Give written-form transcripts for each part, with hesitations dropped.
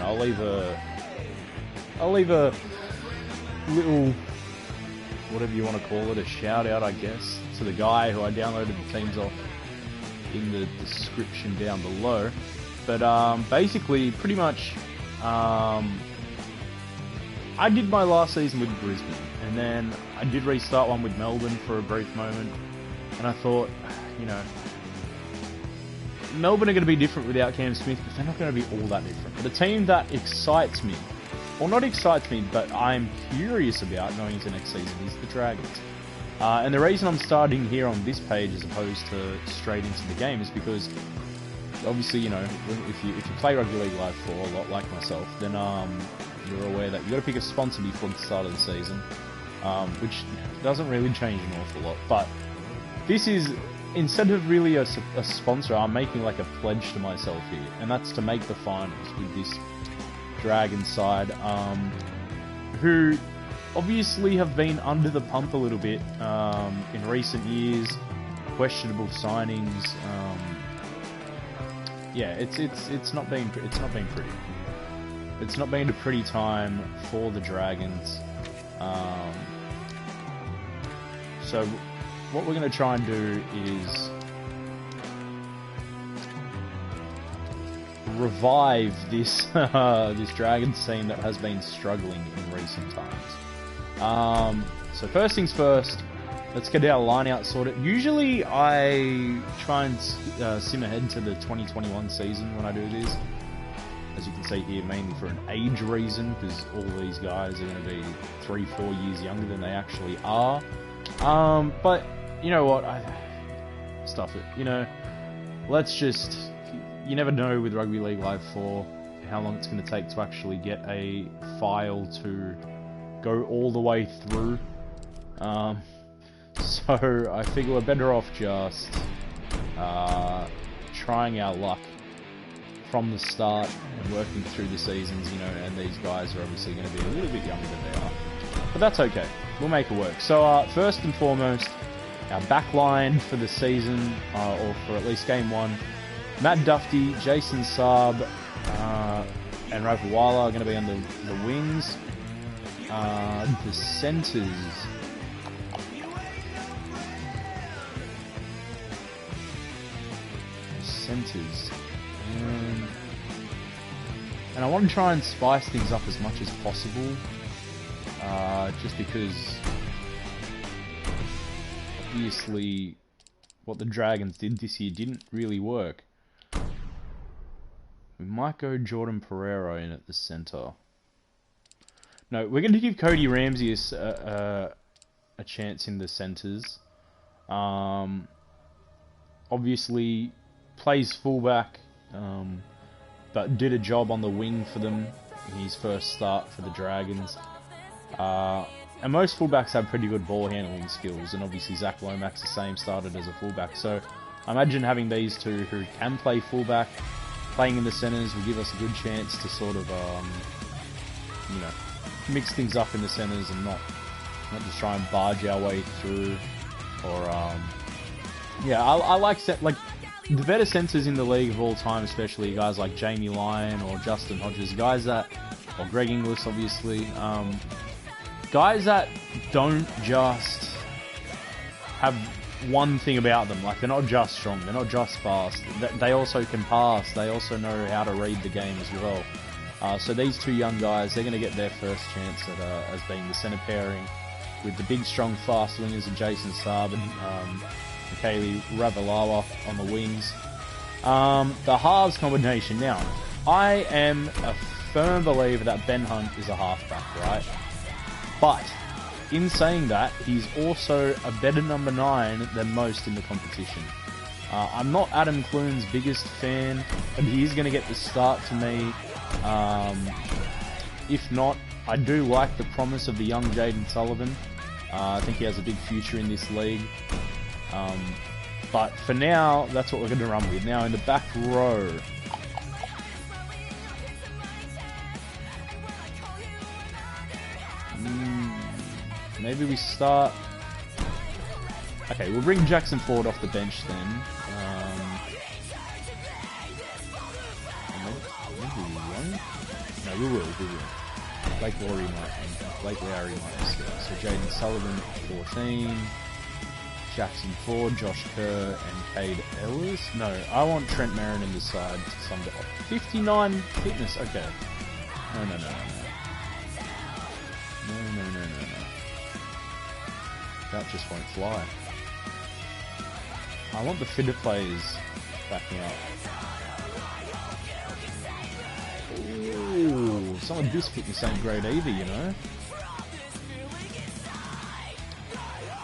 I'll leave a little, whatever you want to call it, a shout out, I guess, to the guy who I downloaded the teams off in the description down below. But basically, pretty much, I did my last season with Brisbane, and then I did restart one with Melbourne for a brief moment, and I thought, you know, Melbourne are going to be different without Cam Smith, but they're not going to be all that different. But the team that excites me, or not excites me, but I'm curious about going into next season is the Dragons. And the reason I'm starting here on this page as opposed to straight into the game is because, obviously, you know, if you play Rugby League Live 4 a lot like myself, then you're aware that you got to pick a sponsor before the start of the season, which doesn't really change an awful lot. But this is, instead of really a sponsor, I'm making like a pledge to myself here, and that's to make the finals with this Dragon side, who obviously have been under the pump a little bit in recent years, questionable signings. Yeah, it's not been pretty. It's not been a pretty time for the Dragons. So what we're going to try and do is revive this this Dragons team that has been struggling in recent times. So first things first, let's get our line out sorted. Usually I try and sim ahead to the 2021 season when I do this. As you can see here, mainly for an age reason, because all these guys are going to be 3-4 years younger than they actually are. But you know what? Stuff it. You know, let's just. You never know with Rugby League Live 4 how long it's going to take to actually get a file to go all the way through. So I figure we're better off just trying our luck from the start and working through the seasons, you know, and these guys are obviously going to be a little bit younger than they are. But that's okay. We'll make it work. So first and foremost, our back line for the season, or for at least game 1, Matt Duffy, Jason Saab, and Ravawala are going to be on the wings. The centres. And I want to try and spice things up as much as possible. Just because, obviously, what the Dragons did this year didn't really work. We might go Jordan Pereira in at the centre. No, we're going to give Cody Ramsey a chance in the centres. Obviously, plays fullback, but did a job on the wing for them in his first start for the Dragons. And most fullbacks have pretty good ball handling skills, and obviously Zach Lomax the same, started as a fullback. So I imagine having these two who can play fullback, playing in the centres will give us a good chance to sort of, you know, mix things up in the centres and not just try and barge our way through. Or, yeah, I like the better centres in the league of all time, especially guys like Jamie Lyon or Justin Hodges, guys that, or Greg Inglis, obviously, guys that don't just have one thing about them. Like, they're not just strong, they're not just fast, they also can pass, they also know how to read the game as well. So these two young guys, they're going to get their first chance at as being the centre pairing with the big, strong, fast wingers of Jason Saab and Michaeli Ravalawa on the wings. The halves combination. Now, I am a firm believer that Ben Hunt is a halfback, right? But in saying that, he's also a better number 9 than most in the competition. I'm not Adam Clune's biggest fan, but he is going to get the start to me. If not, I do like the promise of the young Jaden Sullivan. I think he has a big future in this league. But for now, that's what we're going to run with. Now in the back row, maybe we start. Okay, we'll bring Jackson Ford off the bench then. Maybe we won't. we will. Blake Lowry might still. So Jaden Sullivan at 14, Jackson Ford, Josh Kerr, and Cade Ellis. No, I want Trent Merrin in the side to sum it up. 59 fitness. Okay. No. That just won't fly. I want the fitter players backing up. Ooh, some of this fitness ain't great either, you know.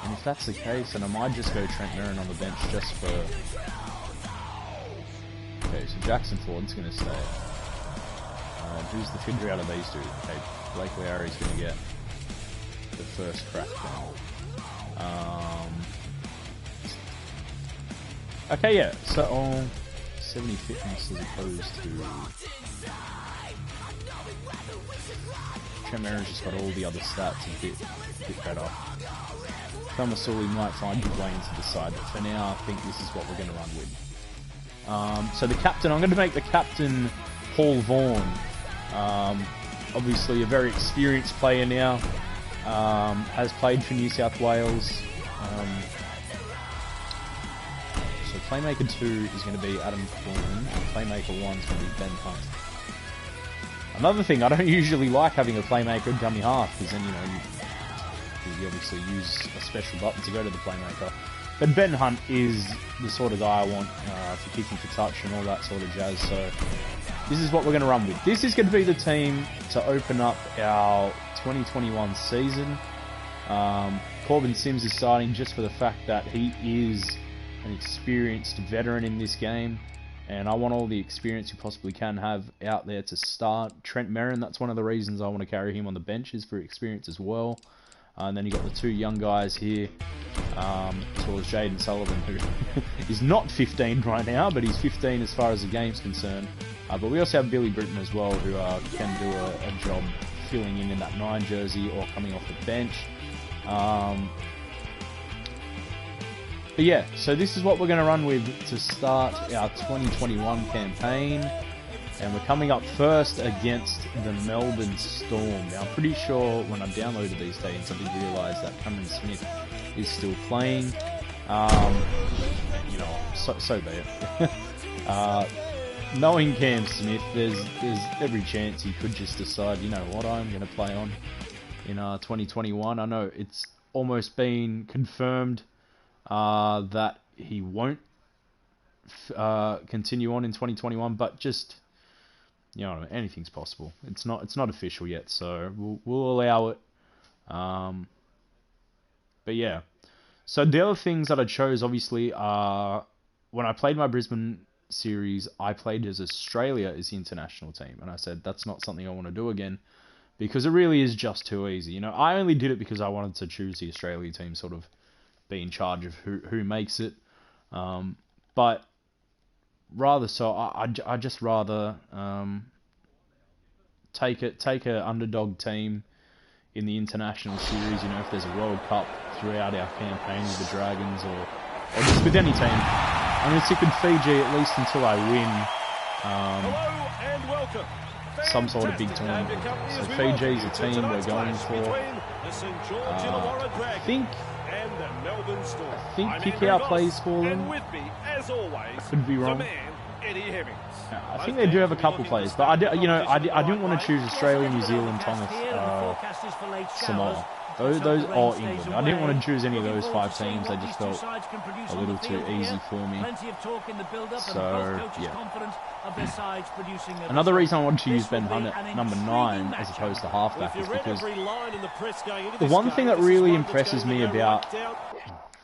And if that's the case, then I might just go Trent Merrin on the bench just for... Okay, so Jackson Ford's going to stay. Who's the fitter out of these two? Okay, Blake Lowry's going to get the first crack down. Okay, yeah, so 70 fitness as opposed to... Trent Merrin's just got all the other stats a bit better. Thomasuli might find his way into the side, but for now I think this is what we're going to run with. So the captain, I'm going to make the captain Paul Vaughan. Obviously a very experienced player now. Has played for New South Wales. So Playmaker 2 is going to be Adam Quinn, and Playmaker 1 is going to be Ben Hunt. Another thing, I don't usually like having a Playmaker dummy half, because then, you know, you obviously use a special button to go to the Playmaker. But Ben Hunt is the sort of guy I want for kicking for touch and all that sort of jazz, so this is what we're going to run with. This is going to be the team to open up our 2021 season. Corbin Sims is starting just for the fact that he is an experienced veteran in this game, and I want all the experience you possibly can have out there to start. Trent Merrin, that's one of the reasons I want to carry him on the bench, is for experience as well. And then you got the two young guys here, as well as Jaden Sullivan, who is not 15 right now, but he's 15 as far as the game's concerned. But we also have Billy Britton as well, who can do a job filling in that 9 jersey or coming off the bench. But yeah, so this is what we're going to run with to start our 2021 campaign. And we're coming up first against the Melbourne Storm. Now, I'm pretty sure when I downloaded these teams, I did realise that Cameron Smith is still playing. You know, so be it. Knowing Cam Smith, there's every chance he could just decide, you know what, I'm going to play on in 2021. I know it's almost been confirmed that he won't continue on in 2021, but just, you know, anything's possible. It's not official yet, so we'll allow it. But yeah, so the other things that I chose obviously are when I played my Brisbane series, I played as Australia as the international team, and I said that's not something I want to do again because it really is just too easy. You know, I only did it because I wanted to choose the Australia team, sort of be in charge of who makes it. But rather so, I just rather take a underdog team in the international series. You know, if there's a World Cup throughout our campaign with the Dragons or just with any team. I'm going to stick with Fiji at least until I win some sort of big tournament. So Fiji's a team we're going for. I think kick-out plays for them. I could be wrong. I think they do have a couple players, but I didn't want to choose Australia, New Zealand, Thomas, Samoa. Those or England. I didn't want to choose any of those 5 teams. They just felt a little too easy for me. So yeah. Another reason I wanted to use Ben Hunt at number 9 as opposed to halfback is because the one thing that really impresses me about...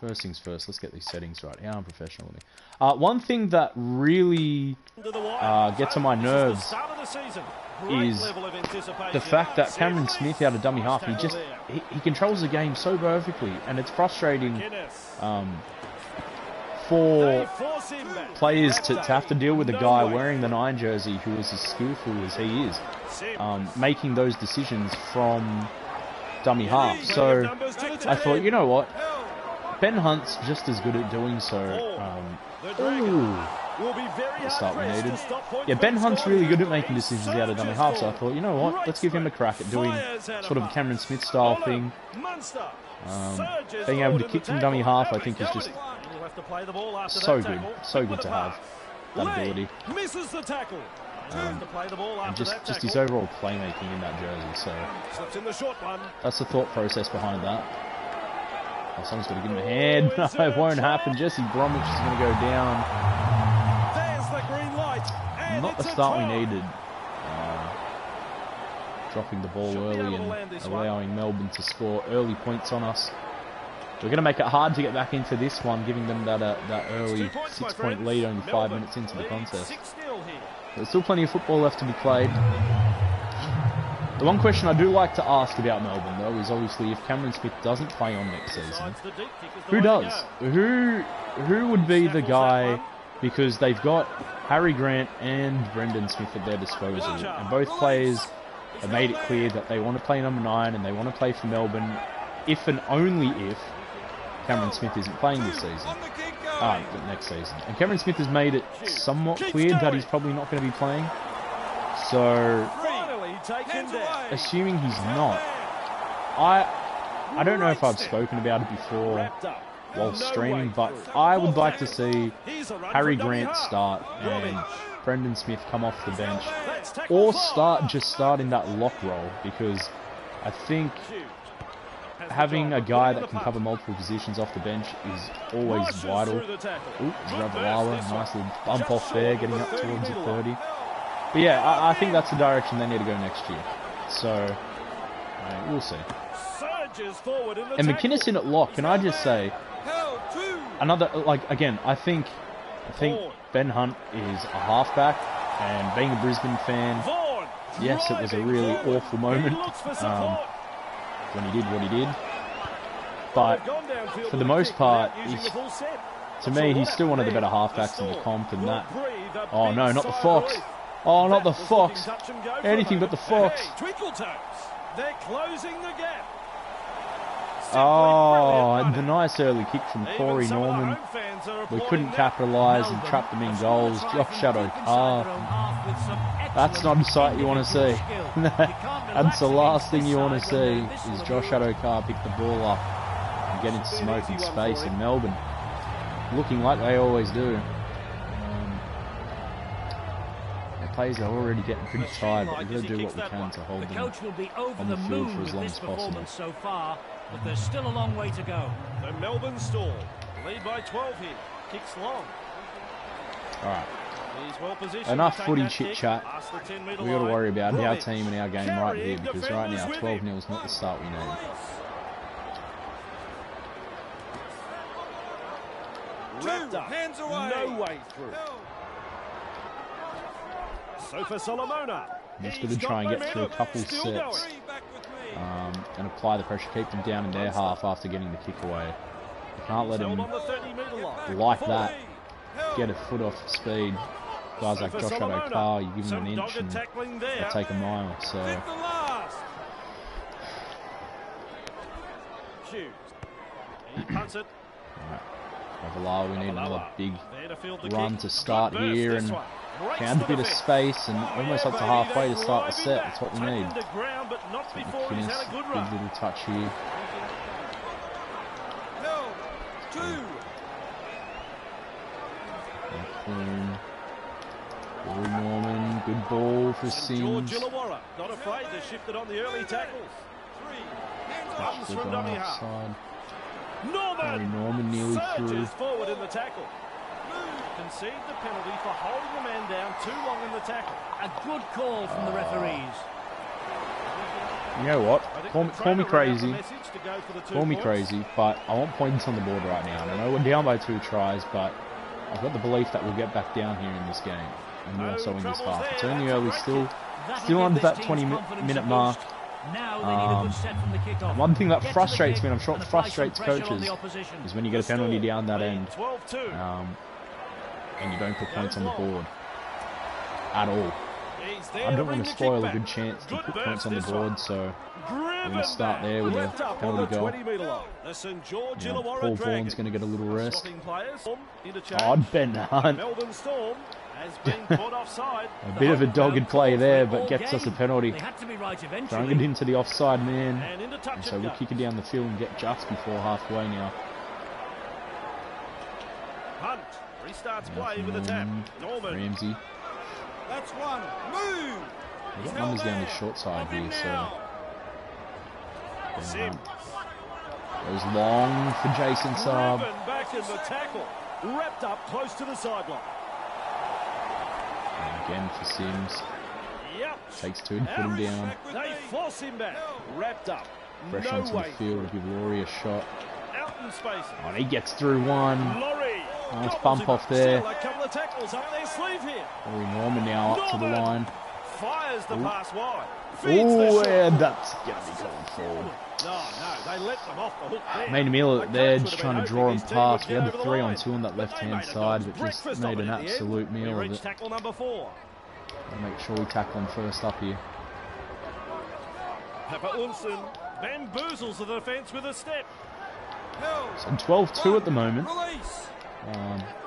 First things first, let's get these settings right. How unprofessional. One thing that really gets on my nerves is the fact that Cameron Smith out of dummy half, he controls the game so perfectly, and it's frustrating for players to have to deal with a guy wearing the 9 jersey who is as skillful as he is, making those decisions from dummy half. So I thought, you know what, Ben Hunt's just as good at doing so. Ooh, The start we needed. Yeah, Ben Hunt's really good at making decisions out of dummy half, so I thought, you know what, let's give him a crack at doing sort of a Cameron Smith style thing. Being able to kick from dummy half, I think, is just so good to have that ability. And just his overall playmaking in that jersey, so that's the thought process behind that. Oh, someone's got to give him a hand. No, it won't happen. Jesse Bromwich is going to go down. Not the start we needed. Dropping the ball early and allowing Melbourne to score early points on us. We're going to make it hard to get back into this one, giving them that early 6-point lead only 5 minutes into the contest. There's still plenty of football left to be played. The one question I do like to ask about Melbourne, though, is obviously if Cameron Smith doesn't play on next season, who does? Who would be the guy? Because they've got Harry Grant and Brendan Smith at their disposal, and both players have made it clear that they want to play number 9 and they want to play for Melbourne, if and only if Cameron Smith isn't playing this season. Next season. And Cameron Smith has made it somewhat clear that he's probably not going to be playing. So, assuming he's not, I don't know if I've spoken about it before while streaming, but I would like to see Harry Grant start and Brendan Smith come off the bench, or just start in that lock role, because I think having a guy that can cover multiple positions off the bench is always vital. Ooh, Ravalawa, nice little bump off there, getting up towards the 30. But yeah, I think that's the direction they need to go next year. So, we'll see. And McInnes in at lock, can I just say, another, again, I think Ben Hunt is a halfback, and being a Brisbane fan, yes, it was a really awful moment when he did what he did. But for the most part, to me, he's still one of the better halfbacks in the comp, and that... Oh no, not the Fox. Oh, not the Fox. Anything but the Fox. They're closing the gap. Oh, the nice early kick from Corey Norman. We couldn't capitalise and trap them in goals. Josh Addo-Carr. That's not a sight you want to see. That's the last thing you want to see, is Josh Addo-Carr pick the ball up and get into smoking space in Melbourne. Looking like they always do. Their players are already getting pretty tired, but we've got to do what we can to hold them on the field for as long as possible. So far, but there's still a long way to go. The Melbourne stall, lead by 12 here, kicks long. Alright. Enough footy chit chat. We've got to worry about our team and our game right here, because right now 12-0 is not the start we need. Hands away. No way through. Sofa Solomona. Just got to try and get through a couple sets and apply the pressure, keep them down in their half after getting the kick away. You can't let them, like that, get a foot off speed. Guys like Josh Addo-Carr, you give them an inch and they take a mile. So Ravalawa, we need another big run to start here and found a bit of space and almost up to halfway to start the set. That's what we need. McInnes, good little touch here. McLean. Corey Norman, good ball for Sims. Not afraid to shift it on the early tackles. Touch the guy offside. Corey Norman nearly through. Forward in the tackle. Concede the penalty for holding the man down too long in the tackle. A good call from the referees. You know what? Call me crazy. Call me crazy, but I want points on the board right now. And I know we're down by 2 tries, but I've got the belief that we'll get back down here in this game, and more so in this half. It's only early, still under that 20-minute mark. One thing that frustrates me, and I'm sure it frustrates coaches, is when you get a penalty down that end, and you don't put points on the board at all. He's there I to don't bring want to the spoil kick a back. good chance to Good put burst points on the this one. board, so we're going to start Driven there with a back. Left up on penalty the goal. 20-metre line. The St George Yeah, Illawarra Paul Dragons. Vaughan's going to get a little rest. Swapping players. Interchange. Oh, Ben Hunt. Melbourne Storm has been caught offside. A bit of a dogged play there, but All gets us a game. penalty. They had to be right Throwing it eventually. into the offside man. And into touch And so and we'll go. kick it down the field and get just before halfway now. Hunt restarts Now play for with a tap. Norman, Norman. Ramsey. That's one. Move. We've got numbers down the short side here, so Sim. goes long for Jason Saab. Driven back in the tackle. Wrapped up close to the sideline. And again for Sims. Yep. Takes two to put him down. They force him back. Wrapped up. Fresh No onto the way. field to give Laurie a shot. Out in space. Oh, and he gets through one. Laurie. Nice Gobbles bump him off up. there. Still a couple of tackles up their sleeve here. Laurie Norman now up to the Norman line. Fires the pass wide. Feeds the Oh, shot. and that's going to be called forward. No, they let them off the hook there. Made a meal The of it there, coach just would trying to have been draw him hoping his team past. would We had get the over 3 on line. 2 on that But left they hand made a side, dog's but just breakfast made of an it in the end. absolute We meal of reached it. tackle number 4. I'll make sure we tackle him first up here. Pepper Unsen bamboozles the defence with a step. So 12-2 at the moment.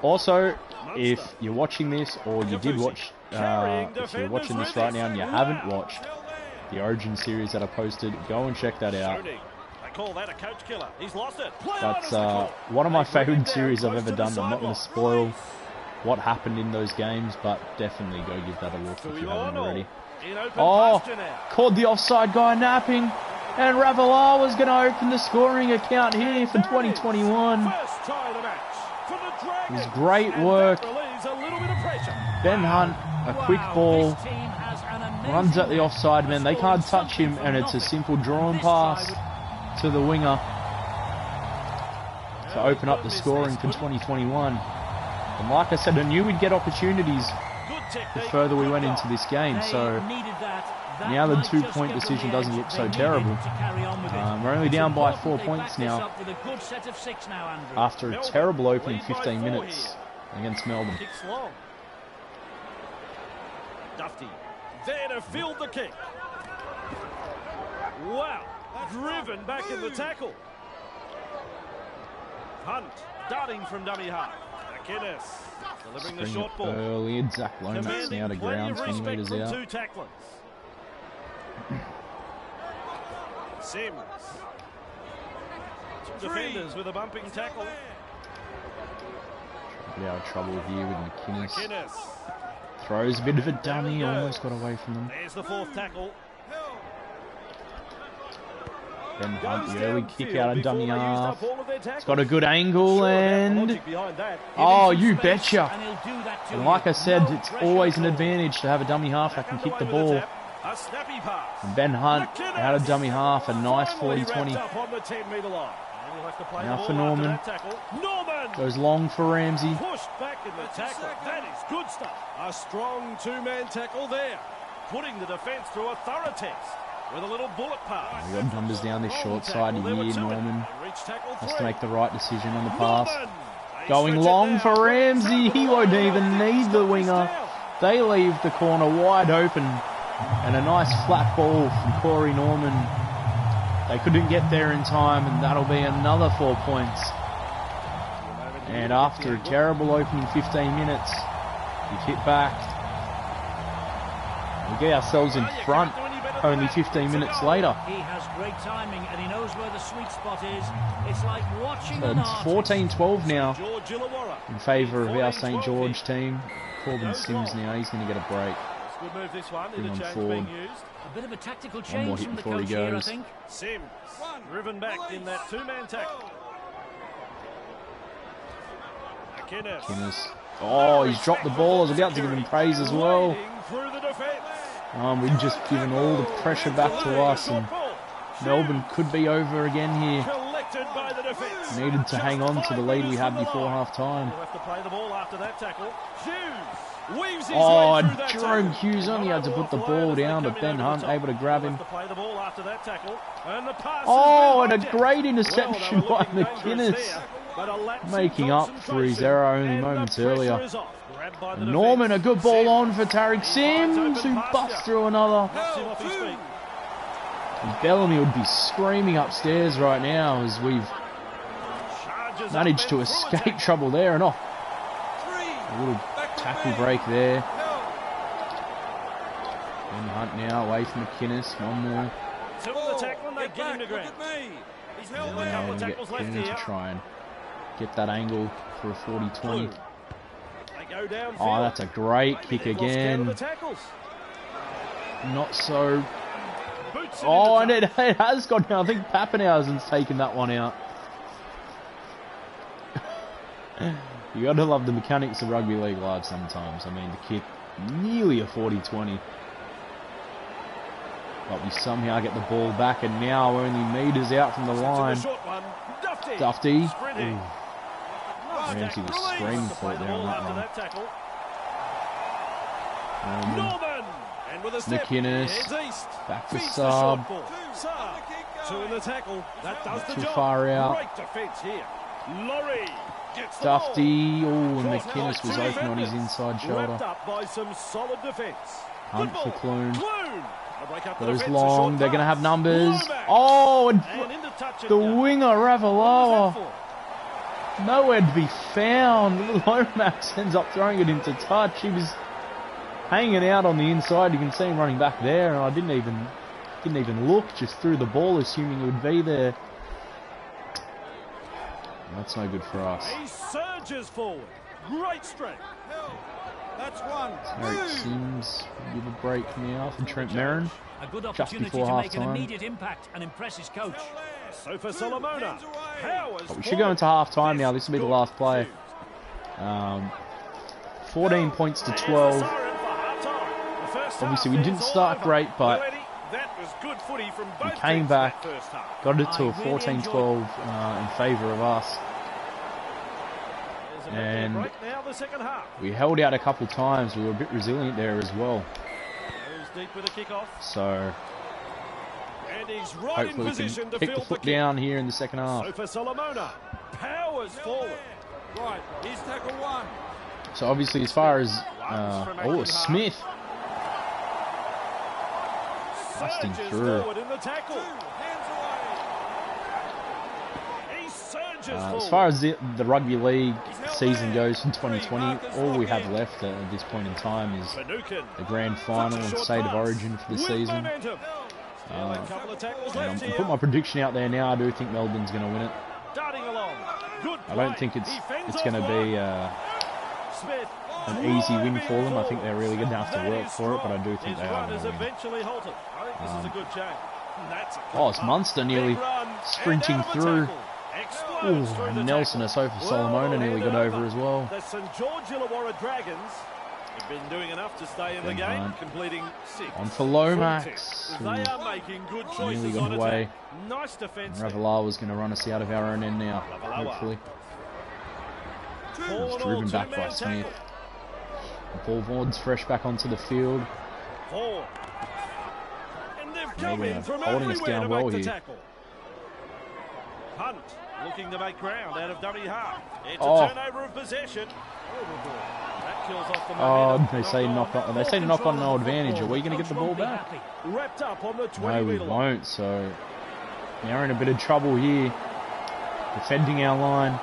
Also, if you're watching this, or you did watch, if you're watching this right now and you haven't watched the Origin series that I posted, go and check that out. They call that a coach killer. He's lost it. That's one of my favourite series I've ever done. I'm not going to spoil what happened in those games, but definitely go give that a look if you haven't already. Oh, called the offside guy napping, and Ravelar was going to open the scoring account here for 2021. First try of the match for the Dragons. It was great work. Relieves a little bit of pressure. Ben Hunt, a quick ball, This team has an amazing runs at the offside man. They can't touch him, and it's a simple drawn pass to the winger to open up the scoring for 2021. And like I said, I knew we'd get opportunities the further we went into this game. So now the 2-point decision doesn't look so terrible. We're only down by 4 points now after a terrible opening 15 minutes against Melbourne. Kicks long. Dufty there to field the kick. Wow, driven back in the tackle. Hunt darting from dummy half. McInnes delivering the short ball. Early, and Zach Lomax now to ground, 20 metres from out. 2 tacklers. Sims. Two defenders with a bumping tackle. Get out of trouble here with McInnes. McInnes. Throws a bit of a dummy, almost got away from them. There's the 4th tackle. Ben Hunt, Goes the early kick out of before dummy they used half. up all of their It's tackles. got a good angle, Sure about the and logic behind that. oh, Give him you some space, betcha. and he'll do that to And you. like I said, No it's pressure always an at all. advantage to have a dummy half that can kick the Underway with ball. tap. A snappy pass. And Ben Hunt out of dummy half, a nice Finally 40-20. wrapped up on the 10-metre line. And he'll have to play Now the for ball after Norman. that tackle. Norman Goes long for Ramsey. pushed back in the tackle. That is good stuff. A strong 2-man tackle there, putting the defence through a thorough test with a little bullet pass. We got numbers down this short side Tackle, they were here. to it. Norman They reached tackle has to 3. make the right decision on the pass. Norman. They Going stretch it long now. for Ramsey. He won't even need the winger. They leave the corner wide open. And a nice flat ball from Corey Norman. They couldn't get there in time, and that'll be another 4 points. And after a terrible opening 15 minutes, we kick back. We get ourselves in front only 15 minutes later. He has great timing and he knows where the sweet spot is. It's like watching So an it's artist. 14-12 now George Illawarra. in favour of our St 14-12 George team. Corbin Sims now, he's going to get a break. Good move this one. Bring on Interchange forward. being used. A bit of a tactical One more change hit from the before he coach here, I goes. think. Sims driven back in that 2-man tackle. McInnes. Guinness. Oh, he's dropped the ball. I was about to give him praise as well. Leading through the defence. We've just given all the pressure back to us, and Melbourne could be over again here. Collected by the defence. Needed to hang on to the lead we had before half-time. He'll have to play the ball after that tackle. Hughes weaves his Oh, way through that Jerome tackle. Hughes only had to put the ball down, but Ben Hunt able to grab him. He'll have to play the ball after that tackle. And the pass Oh, has and been a blocked great out. interception Well, by they were looking dangerous McInnes. there. But a lapse making in up for his error only and moments the pressure earlier. is off. Grabbed by the Norman, a defence. good ball on for Sims. Tariq He finds Sims, open who pasture. busts through another. Knocks him off his feet. Bellamy would be screaming upstairs right now as we've Charges managed up to and through escape attack. trouble there and off. A little tackle break there. Ben Hunt now away from McInnes. One more. Two on the tackle and they get him to ground. Now couple we're of going to tackles get left Keenan here. to try and get that angle for a 40-20. They go downfield. Oh, that's a great Maybe kick they've lost count of again. the tackles. Not so. Boots it Oh, and into it has gone down. I think Pappenhausen's taken that one out. You got to love the mechanics of rugby league live sometimes. I mean, the kick nearly a 40-20. But we somehow get the ball back, and now we're only meters out from the line. short one. Dufty. Dufty. Sprinting. Ooh. Ramsey was screaming for it there on that run. That tackle. Norman, Norman. And with a step, McInnes, he heads east. back to Beats the Sub. short ball. Sub. Two in the tackle. That does the Too job. far out. Great defence here. Laurie gets the Dufty. Oh, and ball. McInnes was Two open on his defenders. inside shoulder. Wrapped up by some solid defence. Hunt Good for ball. Clune. Clune. They break up the Goes defence, a long. short They're going to pass. have numbers. Lomax. Oh, and And into touch it the goes. winger, What was Ravaloa. that for? Nowhere to be found. Lomax ends up throwing it into touch. He was hanging out on the inside. You can see him running back there, and I didn't even look. Just threw the ball, assuming it would be there. That's no good for us. He surges forward. Great strength. That's one. Tariq Sims give a break now for Trent Merrin. A good Just opportunity before to make an half-time. immediate impact and impress his coach. So for Solomona. Powers But we should go into half-time now. This will be the last play. 14 points to 12. Obviously, we didn't start great, but that was good footy from we both came teams back, that first half. got it to a I really 14-12 in favour of us. There's a And break now, the second half. we held out a couple times. We were a bit resilient there as well. Goes deep with a kick-off. So And he's right in hopefully we position can to kick the field foot kick. down here in the second half. So for Solomona. Powers forward. Right, here's tackle one. So obviously as far as... from oh, 18 Smith. Busting Surges through. forward in the tackle. Hands away. He surges As forward. far as the rugby league season goes in 2020, all we have left at this point in time is Finucane. the grand final and state of origin for the With season. momentum. Now a couple of tackles And left I'll here. put my prediction out there now. I do think Melbourne's going to win it. Darting along. Good I don't play. think He fends it's going to off be one. Smith. an easy win for them. I think they're really going to have to work for it, but I do think they His are run going is to win. eventually halted. I think this is a good change. That's a good Oh, it's run. Munster nearly Big run, sprinting and out of the through. tackle. Explodes Ooh, through the and Nelson tackle. Asofa Solomona nearly got over as well. The St George Illawarra Dragons have been doing enough to stay in the Ben game, Hunt. completing 6. On for Full Lomax. tick. They are making good Nearly choices got on away. attack. Nice defence. there. Ravalawa was going to run us out of our own end now, Ravalawa. hopefully. All was in all, driven back by two-man Smith. tackle. Paul Vaughan's fresh back onto the field. Four. And they've They're come in gonna- from holding us everywhere down to well make the here. tackle. Hunt looking to make ground out of dummy half. It's Oh. a turnover of possession. That kills off the Oh, momentum. they say knock on. They say knock on no advantage. Are we going to get the ball back? Wrapped up on the 20 No, we metre line. won't. So now we're in a bit of trouble here, defending our line.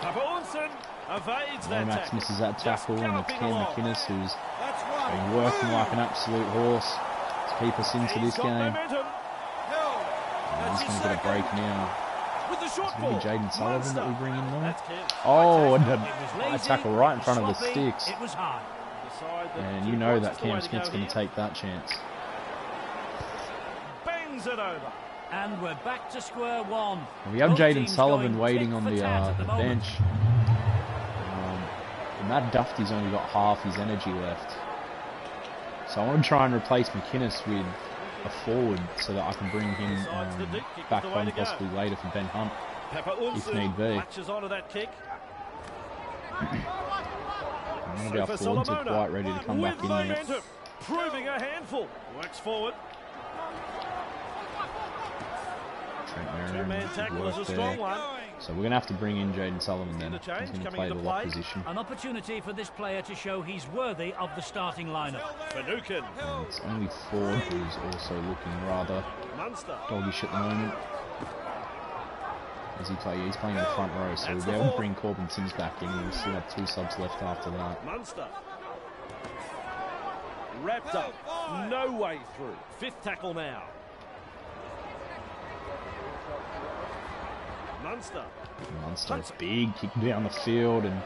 Papaunson evades that Lomax tackle. misses that Just tackle, and it's galloping Cam along. McInnes who's That's one. been working like an absolute horse to keep us into He's this got game. momentum Held. And he's going to get a break now. with the short It's ball. going to be Jaden Sullivan that we bring in now. That's Kent. Oh, and It a was high lazy, tackle right in it front of was the sloppy, sticks. It was hard. Decide that And 2 you know points that is the way Cam to Smith's go going to here. take that chance. Bangs it over. And we're back to square one. We have Both Jaden teams Sullivan going waiting tit on for the tat at the moment. bench. And Matt Dufty's only got half his energy left. So I want to try and replace McInnes with a forward so that I can bring him Decides the deep kick is back the way on to go. possibly later for Ben Hunt. Papaunson need be. latches onto that kick. None of our For forwards are Solomona, quite ready to come with back in yet. momentum, proving a handful. Works forward. Two-man tackle is a strong one. So we're going to have to bring in Jaden Sullivan then. He's going to play the lock position. An opportunity for this player to show he's worthy of the starting lineup. Finucane. And it's only Ford who's also looking rather doggish at the moment. As he's playing in the front row, so we'll be able to bring Corbin Sims back in. We'll still have 2 subs left after that. Munster. Wrapped up. No way through. 5th tackle now. Munster, big kick down the field, and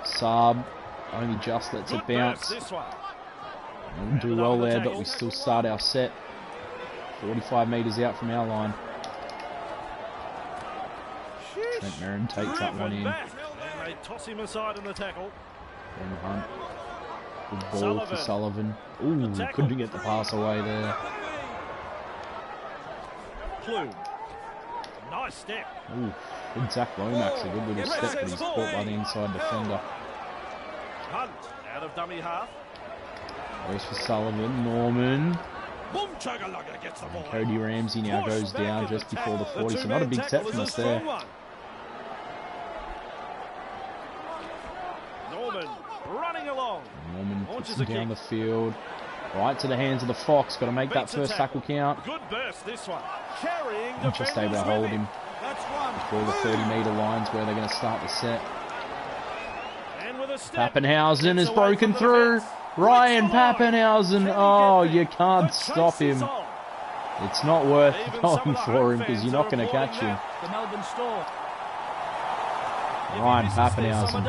Saab only just lets it bounce. We'll do well there, but we still start our set 45 metres out from our line. Trent Merrin takes that one in. And they toss him aside in the tackle. Ben Hunt. Good ball for Sullivan. Ooh, couldn't get the pass away there. Plume. Nice step. Ooh, good Zach Lomax, a good little step, but he's caught by the inside defender. Hunt out of dummy half. Goes for Sullivan. Norman. Boom, Chugga gets the ball. Cody Ramsey now goes down just before the 40, so not a big set from us there. Norman running along. Norman puts him down the field. Right to the hands of the Fox. Got to make that first tackle count. Good burst this one. Carrying just able to hold him before the 30-metre lines where they're going to start the set. And with a step, Pappenhausen is broken through. Ryan Pappenhausen. Oh, you can't stop him. It's not worth going for him because you're not going to catch him. Ryan Pappenhausen.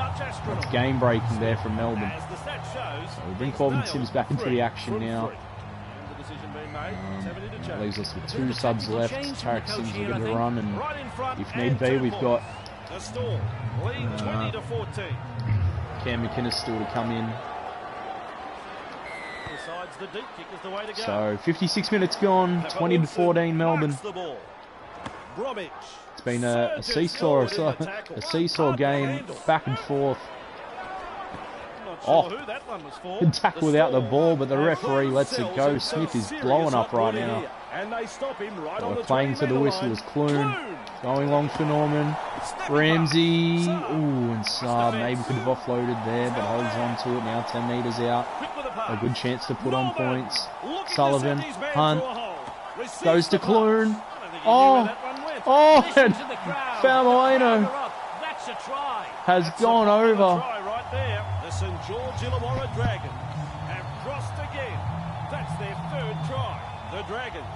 It's game breaking there from Melbourne. So we'll bring Corbin Sims back into the action now. That leaves us with 2 subs left. Tarek Sims will get a run, and if need be, we've got Cam McInnes still to come in. So 56 minutes gone, 20-14 Melbourne. It's been a seesaw game, back and forth. Oh, good tackle without the ball, but the referee lets it go. Smith is blowing up right now. We're playing to the whistle as Clune. Going long for Norman. Ramsey. Ooh, and Saab maybe could have offloaded there, but holds on to it now, 10 metres out. A good chance to put on points. Sullivan. Hunt. Goes to Clune. Oh, and Faumuino has gone over. The St George Illawarra Dragons have crossed again. That's their 3rd try. The Dragons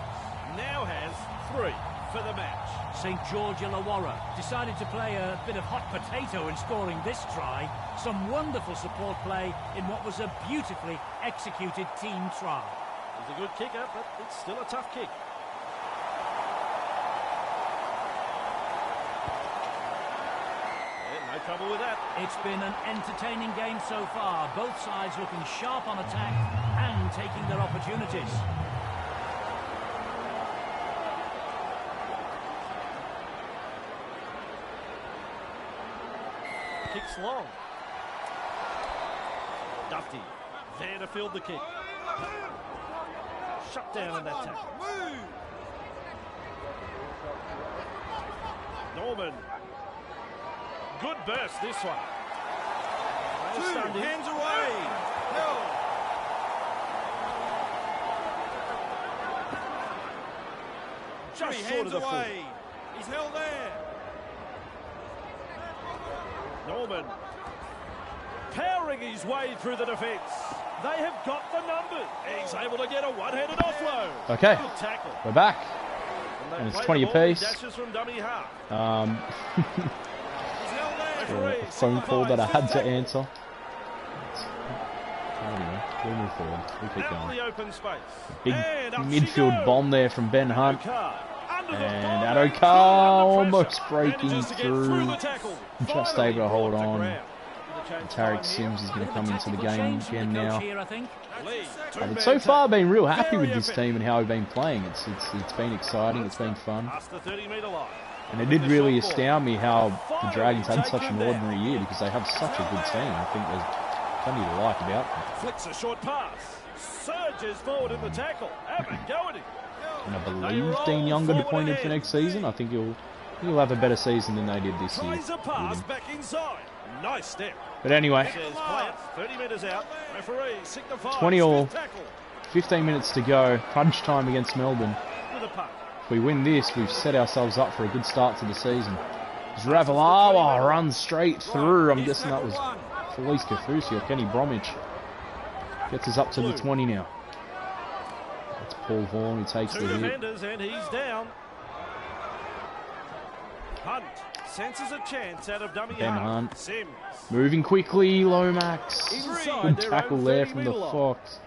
now has 3 for the match. St George Illawarra decided to play a bit of hot potato in scoring this try. Some wonderful support play in what was a beautifully executed team try. He's a good kicker, but it's still a tough kick. No trouble with that. It's been an entertaining game so far. Both sides looking sharp on attack and taking their opportunities. Kicks long. Duffy there to field the kick. Shut down on that tackle. Norman. Good burst this one. 2 hands away. Held. Just 3 short hands of the away. He's held there. Norman powering his way through the defence. They have got the numbers. He's able to get a one-handed offload. Okay, good tackle. We're back. And it's 20 apiece. From dummy half. A phone call that I had to answer. Anyway, we'll move forward. We'll keep going. Big midfield bomb there from Ben Hunt. And Adokar almost breaking through. Just able to hold on. Tarek Sims is going to come into the game again now. But so far, I've been real happy with this team and how we've been playing. It's been exciting. It's been fun. And it did really astound me how the Dragons had such an ordinary year because they have such a good team. I think there's plenty to like about them. Flicks a short pass. surges forward in the tackle. Have a go at him. And I believe Dean Young got appointed for next season. I think he'll have a better season than they did this year. Tries a pass back inside. Nice step. But anyway, Says play it. 30 metres out. Referee signifies 20 all. tackle 15 minutes to go. Crunch time against Melbourne. with a punt. If we win this, we've set ourselves up for a good start to the season. Ravalawa runs straight through. I'm guessing that was Felice Kafusi or Kenny Bromwich. Gets us up to the 20 now. That's Paul Vaughan who takes Two the hit. defenders and he's down. Hunt senses a chance out of dummy Ben Hunt. Sims. Moving quickly, Lomax. Inside Good their tackle own there 30 from the metre line. Fox.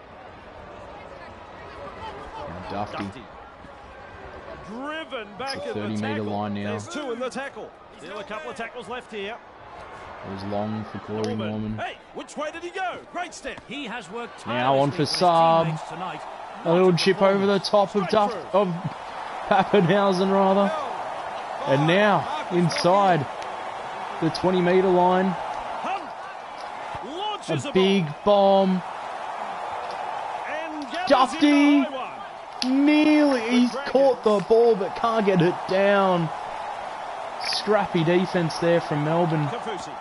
And Dufty. Driven back It's a in the 30-metre tackle. line now. There's two in the tackle. Still a couple of tackles left here. It was long for Corey Norman. Hey, which way did he go? Great step. He has worked Now on for tirelessly his Saab. teammates tonight. A little chip over the top of Pappenhausen rather. And now inside the 20-metre line. Hunt launches A big bomb. and gathers Dufty. in the high one. Nearly, he's caught the ball but can't get it down. Scrappy defence there from Melbourne. Kafusi.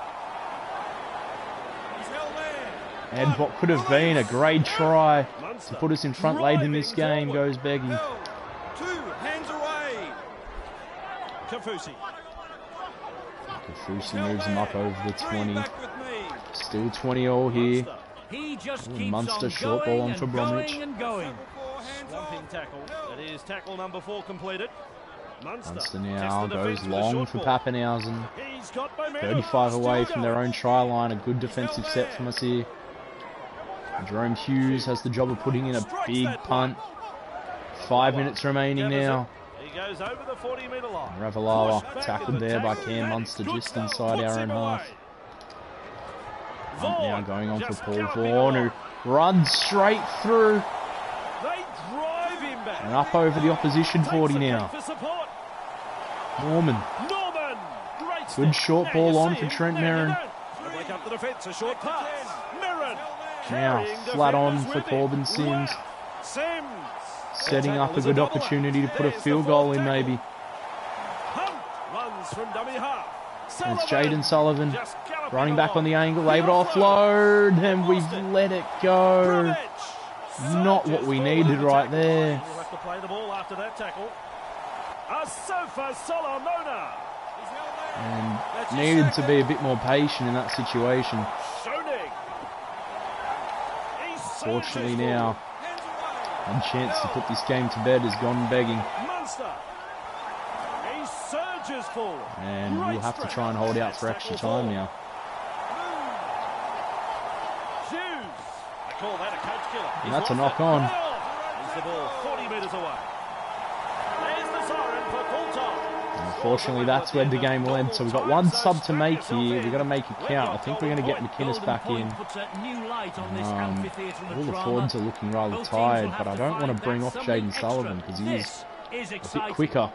He's held there. And what could have been a great try Munster to put us in front late in this game driving goes begging. Held. 2 hands away. Kafusi. Kafusi moves him up over the 20. Back with me. Still 20 all here. Munster. He just Ooh, keeps Munster on short going ball on and for Bromwich. going and going. 4 hands Swamping off. tackle. That is tackle number 4 completed. Munster Munster tests now the goes defence with a long short for ball. Pappenhausen. He's got momentum. 35 away Still from their going. own try line. A good defensive set from us here. Jerome Hughes has the job of putting in a big punt. 5 minutes remaining Gathers now. it. He goes over the 40-metre line. Ravalawa Pushed back tackled in the there by tackle. Cam Munster Good just stuff. inside Puts our own him away. half. Hunt now Vaughan going on for just Paul galloping Vaughan along. who runs straight through They drive him back. and up over the opposition Takes 40 the now. kick for support. Norman. Norman. Great step. Good short Now ball you on see for him, Trent now you Merrin. don't. They break up the defence. A short pass. Merrin. Now Carrying flat on defenders for with him. Corbin Sims. Wow. Sims. Setting The up tackle a is good another one. opportunity to put a There's the field fourth goal in tackle. maybe. Hunt runs from dummy half. And it's Sullivan Jaden Sullivan just galloping running back on the along. angle, The able to offload, and we've let it go. Bromwich Not what we surges needed forward right to there. tackle. We'll have to play the ball after that tackle. Asafa Solomona. And needed to be a bit more patient in that situation. Schoening. He Fortunately surges now, Hands away. a chance to put this game to bed has gone begging. forward. Munster. He surges forward. And Great we'll have to strike. try and hold out for extra time now. Hughes. I call that a coach killer. And He's that's a lost knock it. on. He's the ball 40 metres away. There's the siren for full time. Unfortunately, that's where the game will end. So we've got one sub to make here. We've got to make it count. I think we're going to get McInnes Golden back Point in. puts a new light on this amphitheatre of All the drama. forwards are looking rather Both teams tired, will have but I to don't want find to bring that off something Jaden Sullivan extra. because he is This is a exciting. bit quicker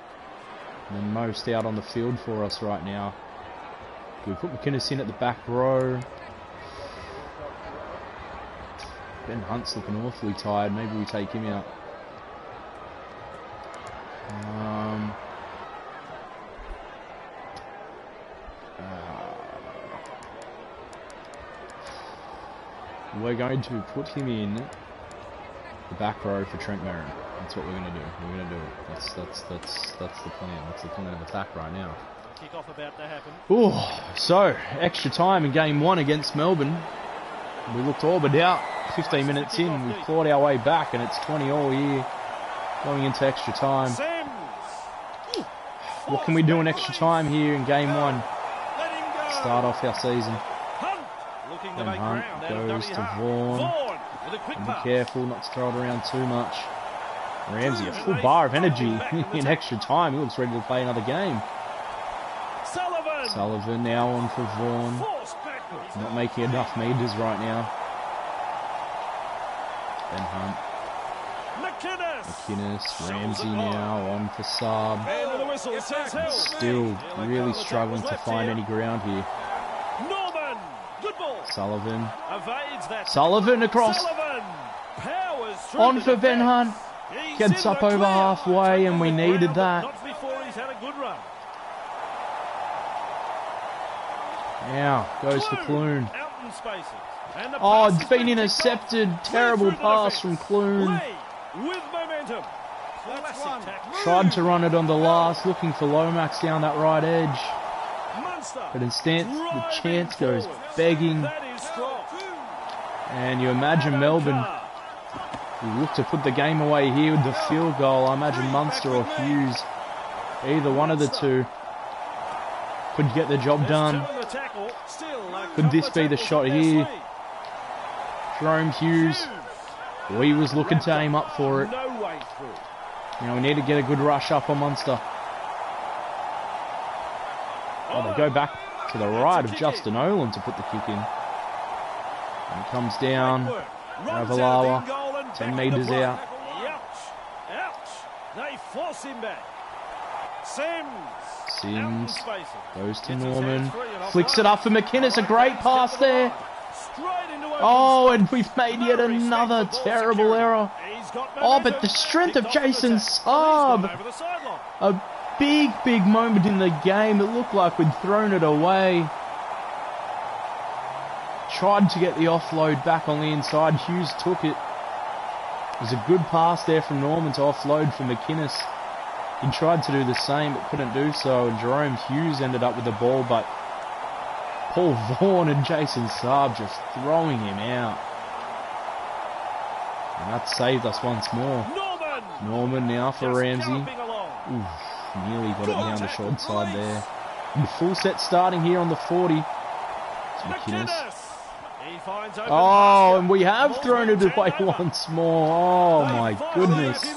than most out on the field for us right now. We put McInnes in at the back row. Ben Hunt's looking awfully tired. Maybe we take him out. We're going to put him in the back row for Trent Merrin. That's what we're going to do. We're going to do it. That's the plan. That's the plan of attack right now. Kick off about to happen. Ooh, so extra time in game 1 against Melbourne. We looked all but out. 15 minutes in, we've clawed our way back, and it's 20 all here. Going into extra time. Sims. What can we do in extra time here in game 1? Let him go. Start off our season. Hunt. Looking to Then make Hunt ground out of goes dummy to half. Vaughan. Vaughan with a quick And be pass. careful not to throw it around too much. Ramsey, a full bar of energy in extra time. He looks ready to play another game. Sullivan. Sullivan now on for Vaughan. Forced backwards. Not making enough meters right now. Ben Hunt, McInnes, Ramsey now on for Saab. And with a whistle says held. Still really struggling to find any ground here. Norman. Good ball. Sullivan. Evades that. Sullivan across. Sullivan. Power through On the for Ben defence. Hunt. He's Gets in up the over clear. halfway, and we Taken needed well, but that. Not before he's had a good run. Now goes for Clune. Out in spaces. And the Oh, pass it's has been picked intercepted. off. Terrible Clear through the pass from defence. Clune. Lee with momentum. That's Classic one. tackle. Tried to run it on the last, looking for Lomax down that right edge. Munster. But instead, the Driving chance goes forward. begging. That is strong. And you imagine Melbourne, you look to put the game away here with the field goal. I imagine Munster or Hughes, either one of the two, could get the job done. Could this be the shot here? Jerome Hughes, he was looking to aim up for it. No way through. Now we need to get a good rush up on Munster. Oh, they go back to the right of Justin Olam to put the kick in. And it comes down. Ravalawa, 10 metres out. Ouch. They force him back. Sims goes to Norman. Flicks it up for McInnes. A great pass there. Oh, and we've made yet another terrible error. Oh, but the strength of Jason Saab. A big moment in the game. It looked like we'd thrown it away. Tried to get the offload back on the inside. Hughes took it. It was a good pass there from Norman to offload for McInnes. He tried to do the same but couldn't do so. And Jerome Hughes ended up with the ball, but Paul Vaughan and Jason Saab just throwing him out. And that saved us once more. Norman now for Ramsey. Oof, nearly got it down the short side there. And full set starting here on the 40. It's McInnes. Oh, and we have thrown it away once more. Oh my goodness.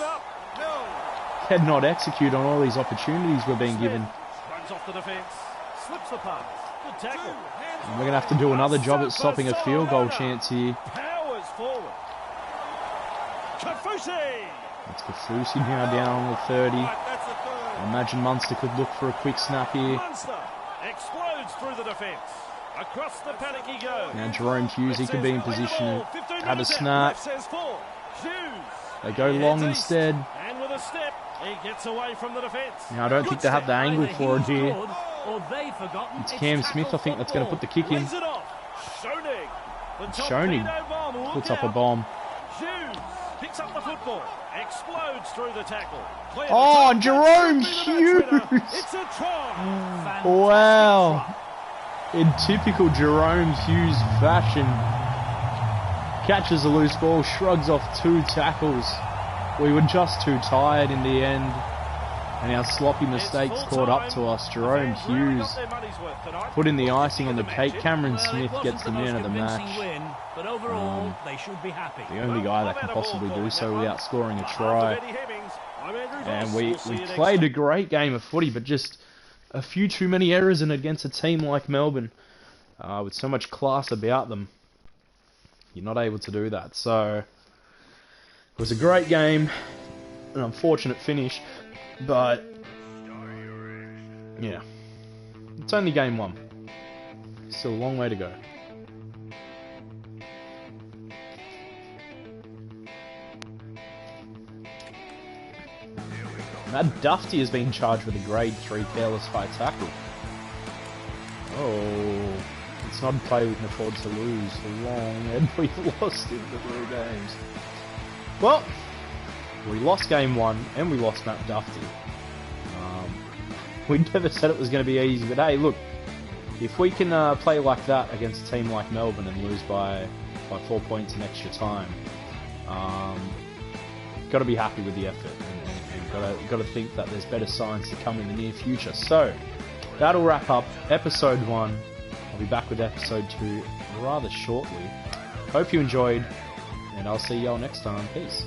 Cannot execute on all these opportunities we're being given. And we're going to have to do another job at stopping a field goal chance here. That's Kafusi now down on the 30. I imagine Munster could look for a quick snap here. Explodes through the defence. Across the paddock he goes. Now Jerome Hughes, he could be in position to have a snap. They go long instead. And with a step, he gets away from the defence. Now I don't think they have the angle for it here. It's Cam Smith, I think, that's going to put the kick in. Schoening puts up a bomb. Hughes picks up the football. Explodes through the tackle. Oh, Jerome Hughes! It's a try. Wow. In typical Jerome Hughes fashion, catches a loose ball, shrugs off 2 tackles. We were just too tired in the end, and our sloppy mistakes caught up to us. Jerome Hughes put in the icing on the cake. Cameron Smith gets the man of the match. But overall, they should be happy. The only guy that can possibly do so without scoring a try. And we played a great game of footy, but just a few too many errors and against a team like Melbourne, with so much class about them, you're not able to do that. So it was a great game, an unfortunate finish, but yeah, it's only game 1. Still a long way to go. Matt Duffy has been charged with a grade 3 careless high tackle. Oh, it's not a play we can afford to lose for long, and we've lost it for 3 games. Well, we lost game 1 and we lost Matt Duffy. We never said it was going to be easy, but hey, look, if we can play like that against a team like Melbourne and lose by 4 points in extra time, got to be happy with the effort. Got to think that there's better signs to come in the near future. So, that'll wrap up episode 1. I'll be back with episode 2 rather shortly. Hope you enjoyed, and I'll see y'all next time. Peace.